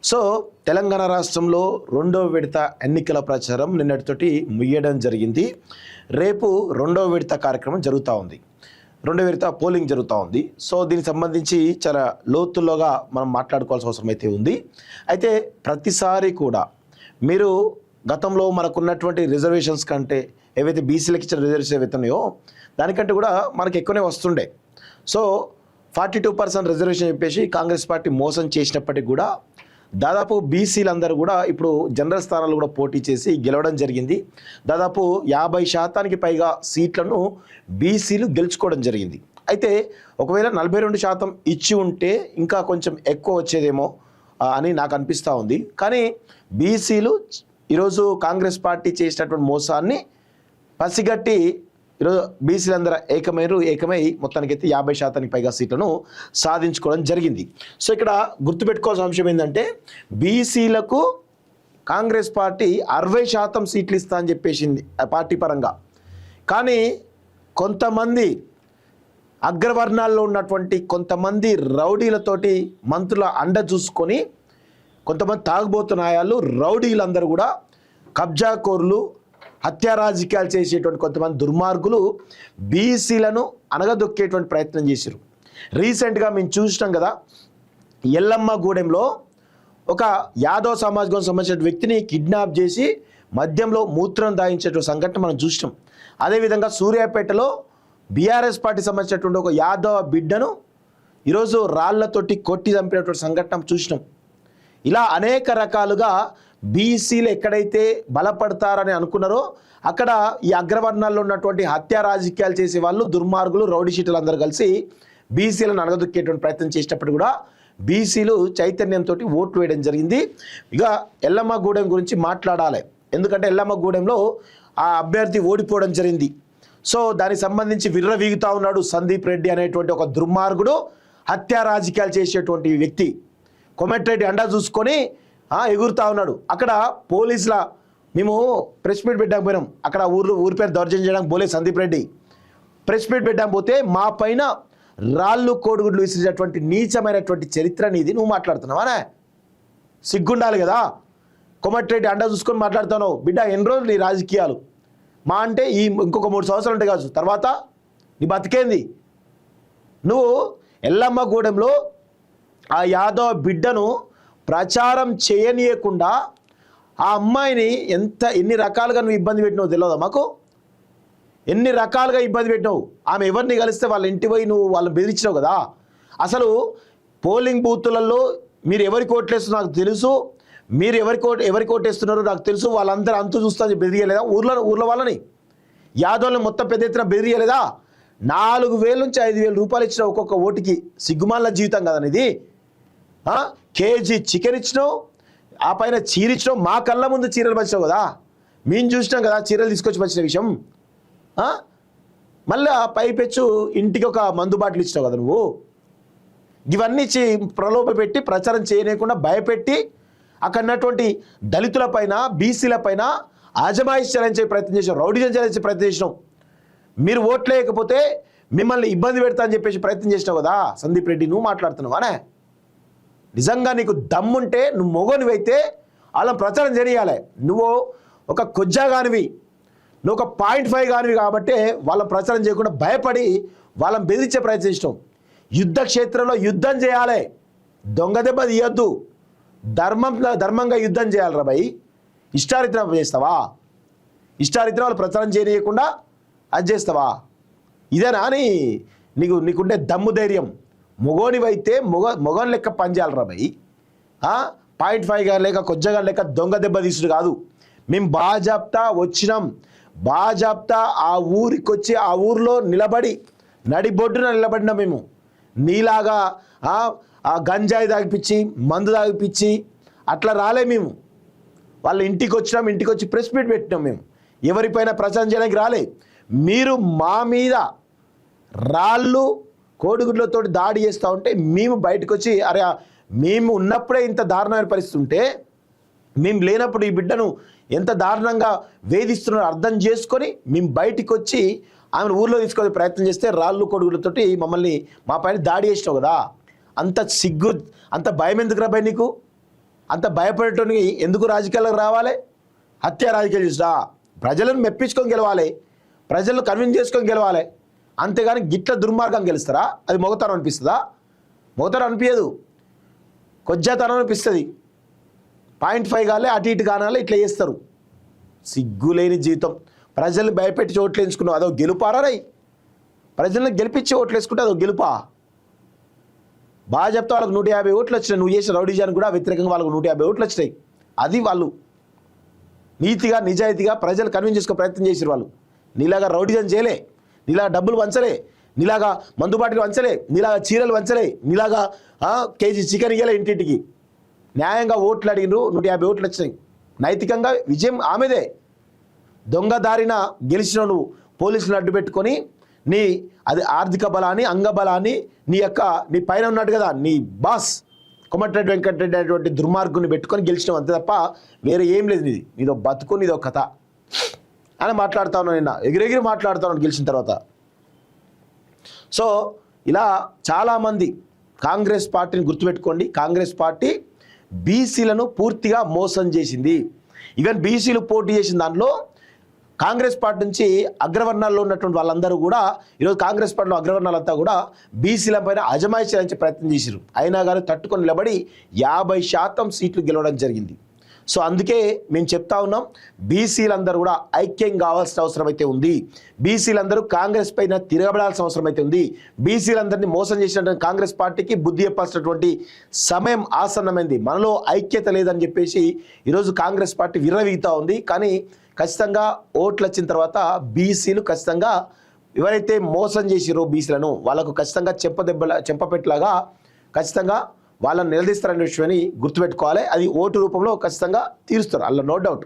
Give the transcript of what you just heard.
So Telangana రాష్ట్రంలో రెండో విడత ఎన్నికల ప్రచారం నిన్నటితోటి ముగియడం జరిగింది. రేపు రెండో విడత కార్యక్రమం జరుగుతూ ఉంది. రెండో విడత పోలింగ్ జరుగుతూ ఉంది. సో దీనికి సంబంధించి చాలా లోతుల్లోగా మనం మాట్లాడుకోవాల్సిన అవసరం అయితే ఉంది. అయితే ప్రతిసారి కూడా మీరు గతంలో మనకున్నటువంటి రిజర్వేషన్స్ కంటే ఏవైతే బీసీలకు ఇచ్చిన రిజర్వేషన్ ఏవైతే ఉన్నాయో దానికంటే కూడా మనకి ఎక్కువనే వస్తుండే. సో 42% రిజర్వేషన్ చెప్పేసి కాంగ్రెస్ పార్టీ మోసం చేసినప్పటికీ కూడా దాదాపు బీసీలందరూ కూడా ఇప్పుడు జనరల్ స్థానాలు కూడా పోటీ చేసి గెలవడం జరిగింది. దాదాపు 50% పైగా సీట్లను బీసీలు గెలుచుకోవడం జరిగింది. అయితే ఒకవేళ 42% ఇచ్చి ఉంటే ఇంకా కొంచెం ఎక్కువ వచ్చేదేమో అని నాకు అనిపిస్తూ ఉంది. కానీ బీసీలు ఈరోజు కాంగ్రెస్ పార్టీ చేసినటువంటి మోసాన్ని పసిగట్టి ఈరోజు బీసీలందరూ ఏకమై మొత్తానికైతే 50% పైగా సీట్లను సాధించుకోవడం జరిగింది. సో ఇక్కడ గుర్తుపెట్టుకోవాల్సిన అంశం ఏంటంటే బీసీలకు కాంగ్రెస్ పార్టీ 60% సీట్లు ఇస్తా అని చెప్పేసింది పార్టీ పరంగా. కానీ కొంతమంది అగ్రవర్ణాల్లో ఉన్నటువంటి కొంతమంది రౌడీలతోటి మంత్రుల అండ చూసుకొని కొంతమంది తాగుబోతు నాయాలు రౌడీలందరూ కూడా కబ్జాకోర్లు హత్యా రాజకీయాలు చేసేటువంటి కొంతమంది దుర్మార్గులు బీసీలను అనగదొక్కేటువంటి ప్రయత్నం చేశారు. రీసెంట్గా మేము చూసినాం కదా, ఎల్లమ్మగూడెంలో ఒక యాదవ్ సమాజం సంబంధించిన వ్యక్తిని కిడ్నాప్ చేసి మద్యంలో మూత్రం దాయించేటువంటి సంఘటన మనం చూసినాం. అదేవిధంగా సూర్యాపేటలో బీఆర్ఎస్ పార్టీ సంబంధించినటువంటి ఒక యాదవ్ బిడ్డను ఈరోజు రాళ్లతోటి కొట్టి చంపినటువంటి సంఘటన చూసినాం. ఇలా అనేక రకాలుగా బీసీలు ఎక్కడైతే బలపడతారని అనుకున్నారో అక్కడ ఈ అగ్రవర్ణాల్లో ఉన్నటువంటి హత్యా రాజకీయాలు చేసే వాళ్ళు దుర్మార్గులు రౌడీ షీటులు అందరూ కలిసి బీసీలను అనగదొక్కేటువంటి ప్రయత్నం చేసినప్పుడు కూడా బీసీలు చైతన్యంతో ఓట్లు వేయడం జరిగింది. ఇక ఎల్లమ్మగూడెం గురించి మాట్లాడాలి, ఎందుకంటే ఎల్లమ్మగూడెంలో ఆ అభ్యర్థి ఓడిపోవడం జరిగింది. సో దానికి సంబంధించి విర్రవీగుతూ ఉన్నాడు సందీప్ రెడ్డి అనేటువంటి ఒక దుర్మార్గుడు, హత్యా రాజకీయాలు చేసేటువంటి వ్యక్తి. కోమటిరెడ్డి అండా చూసుకొని ఎగురుతా ఉన్నాడు. అక్కడ పోలీసుల మేము ప్రెస్ మీట్ పెట్టడానికి పోయినాం. అక్కడ ఊరి పేరు దౌర్జన్యం చేయడానికి పోలే సందీప్ రెడ్డి. ప్రెస్ మీట్ పెట్టడానికి పోతే మా పైన రాళ్ళు కోడిగుడ్లు విసిరేటువంటి నీచమైనటువంటి చరిత్ర నీది, నువ్వు మాట్లాడుతున్నావానే? సిగ్గుండాలి కదా. కోమటిరెడ్డి అండా చూసుకొని మాట్లాడుతున్నావు. బిడ్డ ఎన్ని రోజులు నీ రాజకీయాలు? మా అంటే ఇంకొక 3 సంవత్సరాలు ఉంటాయి కావచ్చు, తర్వాత నీ బతికేంది? నువ్వు ఎల్లమ్మగూడెంలో ఆ యాదవ్ బిడ్డను ప్రచారం చేయనీయకుండా ఆ అమ్మాయిని ఎన్ని రకాలుగా నువ్వు ఇబ్బంది పెట్టినావు తెలియదా మాకు? ఎన్ని రకాలుగా ఇబ్బంది పెట్టినావు. ఆమె ఎవరిని కలిస్తే వాళ్ళ ఇంటి పోయి నువ్వు వాళ్ళని బెదిరించినావు కదా. అసలు పోలింగ్ బూతులలో మీరు ఎవరికి ఓట్లేస్తున్నారో నాకు తెలుసు, మీరు ఎవరికి ఓటేస్తున్నారో నాకు తెలుసు. వాళ్ళందరూ అంతు చూస్తా బెదిరియలేదా? ఊర్లో వాళ్ళని యాదవ్ని మొత్తం పెద్ద ఎత్తున బెదిరియలేదా? 4,000 నుంచి 5,000 రూపాయలు ఇచ్చిన ఒక్కొక్క ఓటుకి. సిగ్గుమాల జీవితం కదనిది. కేజీ చికెన్ ఇచ్చినావు, ఆ పైన చీర ఇచ్చినావు. మా కళ్ళ ముందు చీరలు పంచినావు కదా, మేము చూసినాం కదా చీరలు తీసుకొచ్చి పంచిన విషయం. మళ్ళీ ఆ పైపెచ్చు ఇంటికి ఒక మందు బాటిల్ ఇచ్చినావు కదా నువ్వు. ఇవన్నీ ప్రలోభ పెట్టి ప్రచారం చేయలేకుండా భయపెట్టి అక్కడ ఉన్నటువంటి దళితుల పైన బీసీల పైన ఆజమాయిష్ చెల్లించే ప్రయత్నం చేసినావు, రౌడీజం చెల్లించే ప్రయత్నం చేసినావు. మీరు ఓట్లేయకపోతే మిమ్మల్ని ఇబ్బంది పెడతా అని చెప్పేసి ప్రయత్నం చేసినావు కదా సందీప్ రెడ్డి. నువ్వు మాట్లాడుతున్నావానే? నిజంగా నీకు దమ్ముంటే నువ్వు మొగనివైతే వాళ్ళని ప్రచారం చేయాలి. నువ్వు ఒక కొజ్జాగానివి, నువ్వు ఒక 0.5 గానివి కాబట్టి వాళ్ళని ప్రచారం చేయకుండా భయపడి వాళ్ళని బెదిరించే ప్రయత్నం చేసినావు. యుద్ధ క్షేత్రంలో యుద్ధం చేయాలి, దొంగ దెబ్బ తీయొద్దు, ధర్మంగా యుద్ధం చేయాలి రా భయ్. ఇష్టారీత్యం చేస్తావా? ఇష్టారీత్యం వాళ్ళు ప్రచారం చేయకుండా అది చేస్తావా? ఇదేనా అని నీకుండే దమ్ము ధైర్యం? మొగోనివైతే మొగోని లెక్క పనిచేయాలరా భయ్. 0.5 గా లేక కొజ్జగా లేక దొంగ దెబ్బ తీసుడు కాదు. మేము బాజాప్తా వచ్చినాం, బాజాప్తా ఆ ఊరికి వచ్చి ఆ ఊరిలో నిలబడి నడిబొడ్డున నిలబడినా. మేము నీలాగా ఆ గంజాయి తాగిపించి మందు తాగిపించి అట్లా రాలే. మేము వాళ్ళ ఇంటికి వచ్చినాం, ఇంటికి వచ్చి ప్రెస్ మీట్ పెట్టినాం. మేము ఎవరిపైన ప్రచారం చేయడానికి రాలే. మీరు మా మీద రాళ్ళు కోడిగుడ్లతో దాడి చేస్తూ ఉంటే మేము బయటకు వచ్చి అరే మేము ఉన్నప్పుడే ఇంత దారుణమైన పరిస్థితి ఉంటే మేము లేనప్పుడు ఈ బిడ్డను ఎంత దారుణంగా వేధిస్తున్నారో అర్థం చేసుకొని మేము బయటికి వచ్చి ఆమెను ఊర్లో తీసుకొని ప్రయత్నం చేస్తే రాళ్ళు కొడుగులతోటి మమ్మల్ని మా పైన దాడి చేసినావు కదా. అంత సిగ్గు అంత భయం ఎందుకు రా భయ్ నీకు? అంత భయపడేటోనికి ఎందుకు రాజకీయాలకు రావాలి? హత్య రాజకీయాలు చేసినా ప్రజలను మెప్పించుకొని గెలవాలి, ప్రజలను కన్విన్స్ చేసుకొని గెలవాలి. అంతేగాని గిట్ల దుర్మార్గం గెలుస్తారా? అది మొగతనం అనిపిస్తుందా? మొగతనం అనిపించదు, కొజ్జాతనం అనిపిస్తుంది. 0.5 కాలే అటు ఇటు కానాలి ఇట్లా చేస్తారు. సిగ్గులేని జీవితం. ప్రజల్ని భయపెట్టి ఓట్లు వేసుకున్నావు, అదో గెలుపారా? రై ప్రజలను గెలిపించి ఓట్లు వేసుకుంటే అదో గెలుపా? బాగా చెప్తా వాళ్ళకి 150 ఓట్లు వచ్చినాయి. నువ్వు చేసిన రౌడీజానికి కూడా వ్యతిరేకంగా వాళ్ళకు 150 ఓట్లు వచ్చినాయి. అది వాళ్ళు నీతిగా నిజాయితీగా ప్రజలు కన్విన్స్ చేసుకో ప్రయత్నం చేసారు. వాళ్ళు నీలాగా రౌడీజన్ చేయలే, నీలాగా డబ్బులు వంచలే, నీలాగా మందుబాటిలు వంచలే, నీలాగా చీరలు వంచలే, నీలాగా కేజీ చికెన్ ఇయ్యలే. ఇంటింటికి న్యాయంగా ఓట్లు అడిగినారు, 150 ఓట్లు వచ్చినాయి. నైతికంగా విజయం ఆమెదే. దొంగదారిన గెలిచిన నువ్వు పోలీసులను అడ్డు పెట్టుకొని నీ అది ఆర్థిక బలాన్ని అంగబలాన్ని నీ పైన ఉన్నాడు కదా నీ బాస్ కొమటిరెడ్డి వెంకటరెడ్డి అనేటువంటి దుర్మార్గుని పెట్టుకొని గెలిచినావు అంతే తప్ప వేరే ఏం లేదు. నీదో బతుకు, నీదో కథ అని మాట్లాడుతా ఉన్నాను. నిన్న ఎగిరెగిరి మాట్లాడుతా ఉన్నాను గెలిచిన తర్వాత. సో ఇలా చాలామంది కాంగ్రెస్ పార్టీని గుర్తుపెట్టుకోండి. కాంగ్రెస్ పార్టీ బీసీలను పూర్తిగా మోసం చేసింది. ఈవెన్ బీసీలు పోటీ చేసిన దాంట్లో కాంగ్రెస్ పార్టీ నుంచి అగ్రవర్ణాల్లో ఉన్నటువంటి వాళ్ళందరూ కూడా ఈరోజు కాంగ్రెస్ పార్టీలో అగ్రవర్ణాలంతా కూడా బీసీల పైన అజమాయిషీ చేయించే ప్రయత్నం చేశారు. అయినా కానీ తట్టుకొని నిలబడి 50% సీట్లు గెలవడం జరిగింది. సో అందుకే మేము చెప్తా ఉన్నాం, బీసీలందరూ కూడా ఐక్యం కావాల్సిన అవసరం అయితే ఉంది. బీసీలందరూ కాంగ్రెస్ పైన తిరగబడాల్సిన అవసరం అయితే ఉంది. బీసీలందరినీ మోసం చేసినటువంటి కాంగ్రెస్ పార్టీకి బుద్ధి చెప్పాల్సినటువంటి సమయం ఆసన్నమైంది. మనలో ఐక్యత లేదని చెప్పేసి ఈరోజు కాంగ్రెస్ పార్టీ విర్రవీగుతూ ఉంది. కానీ ఖచ్చితంగా ఓట్లు వచ్చిన తర్వాత బీసీలు ఖచ్చితంగా ఎవరైతే మోసం చేసిరో బీసీలను వాళ్ళకు ఖచ్చితంగా చెంపపెట్టలాగా ఖచ్చితంగా వాళ్ళని నిలదీస్తారనే విషయాన్ని గుర్తుపెట్టుకోవాలి. అది ఓటు రూపంలో ఖచ్చితంగా తీరుస్తారు, అలా నో డౌట్.